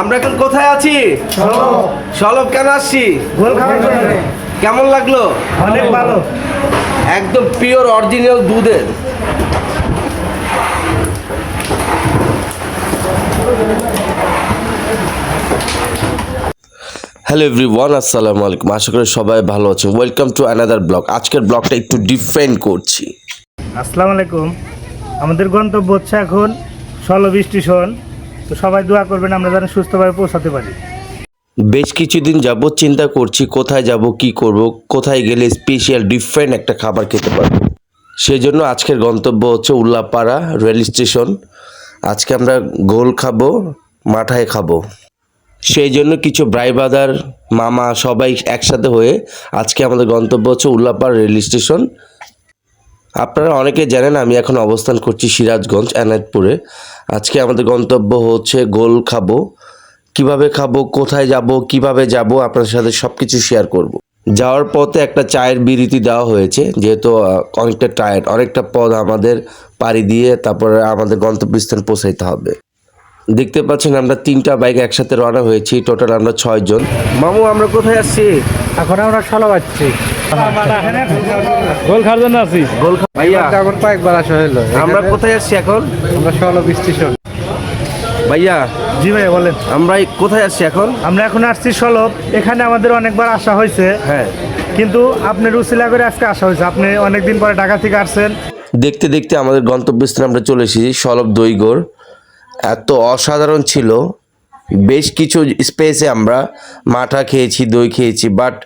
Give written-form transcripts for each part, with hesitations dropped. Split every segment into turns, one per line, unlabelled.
আমরা এখন কোথায় আছি? সলব কেন আসছি?
গোল খাবার জন্য।
কেমন লাগলো?
অনেক ভালো।
একদম পিওর অরিজিনাল দুধের। হ্যালো এভরিওয়ান, আসসালামু আলাইকুম। আশা করি সবাই ভালো আছেন। Welcome to another blog. আজকের ব্লগটা একটু ডিফারেন্ট করছি।
আসসালামু আলাইকুম। আমাদের গন্তব্য হচ্ছে এখন সলব স্টেশন। তো সবাই দোয়া করবেন আমরা যেন সুস্থভাবে পৌঁছাতে পারি।
বেশ কিছুদিন যাবত চিন্তা করছি কোথায় যাব, কি করব, কোথায় গেলে স্পেশাল ডিফারেন্ট একটা খাবার খেতে পারবো। সেই জন্য আজকের গন্তব্য হচ্ছে উল্লাপাড়া রেল স্টেশন। আজকে আমরা গোল খাবো, মাঠায় খাবো। সেই জন্য কিছু ব্রাইবাদার মামা সবাই একসাথে হয়ে আজকে আমাদের গন্তব্য হচ্ছে উল্লাপাড়া রেল স্টেশন। আপনারা অনেকে জানেন আমি এখন অবস্থান করছি সিরাজগঞ্জ এনায়েতপুরে। আজকে আমাদের গন্তব্য হচ্ছে গোল খাবো। কিভাবে খাবো, কোথায় যাব, কিভাবে যাব আপনার সাথে সব কিছু শেয়ার করব। যাওয়ার পথে একটা চায়ের বিরতি দেওয়া হয়েছে, যেহেতু অনেকটা টায়ার্ড, অনেকটা পথ আমাদের পাড়ি দিয়ে তারপরে আমাদের গন্তব্যস্থান পৌঁছাইতে হবে। দেখতে পাচ্ছেন আমরা 3টা বাইক একসাথে রওনা হয়েছি, টোটাল আমরা 6 জন। মামু আমরা কোথায় আসছি?
এখন আমরা সলব আসছি।
গোল খাওয়ার জন্য আছি।
গোল ভাইয়া
আমার কয়েকবার আসা হলো।
আমরা কোথায় আসছি এখন?
আমরা সলব স্টেশন।
ভাইয়া
জি ভাই বলেন।
আমরা কোথায় আসছি এখন?
আমরা এখন আসছি সলব। এখানে আমাদের অনেকবার আসা হয়েছে,
হ্যাঁ,
কিন্তু আপনি রুসিলা করে আজকে আসা হয়েছে। আপনি অনেকদিন পরে ঢাকা থেকে আসছেন।
দেখতে দেখতে আমাদের গন্তব্যস্থানে আমরা চলে এসেছি সলব দইগোর। এত অসাধারণ ছিল। বেশ কিছু স্পেসে আমরা মাঠা খেয়েছি, দই খেয়েছি, বাট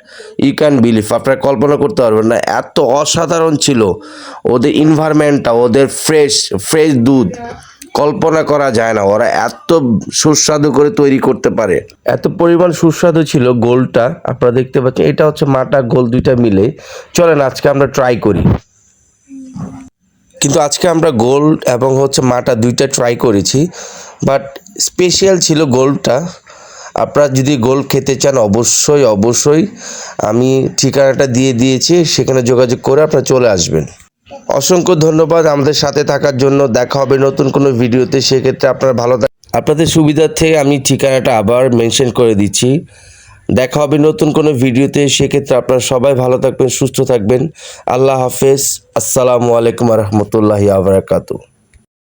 ইউ ক্যান বিলিভ, আপনারা কল্পনা করতে পারবেন না এত অসাধারণ ছিল ওদের এনভায়রনমেন্টটা, ওদের ফ্রেশ দুধ। কল্পনা করা যায় না ওরা এত সুস্বাদু করে তৈরি করতে পারে। এত পরিমাণ সুস্বাদু ছিল গোলটা, আপনারা দেখতে পাচ্ছেন। এটা হচ্ছে মাটা গোল দুইটা মিলে। চলেন আজকে আমরা ট্রাই করি। কিন্তু আজকে আমরা গোল এবং হচ্ছে মাটা দুইটা ট্রাই করেছি, বাট স্পেশাল ছিল গোলটা। আপনারা যদি গোল খেতে চান অবশ্যই আমি ঠিকানাটা দিয়ে দিয়েছি, সেখানে যোগাযোগ করে আপনারা চলে আসবেন। অসংখ্য ধন্যবাদ আমাদের সাথে থাকার জন্য। দেখা হবে নতুন কোনো ভিডিওতে। সেক্ষেত্রে আপনারা আপনাদের সুবিধার্থে আমি ঠিকানাটা আবার মেনশন করে দিচ্ছি। দেখা হবে নতুন কোনো ভিডিওতে। সেক্ষেত্রে আপনারা সবাই ভালো থাকবেন, সুস্থ থাকবেন। আল্লাহ হাফেজ। আসসালামু আলাইকুম রহমতুল্লাহি ওয়া বারাকাতুহু।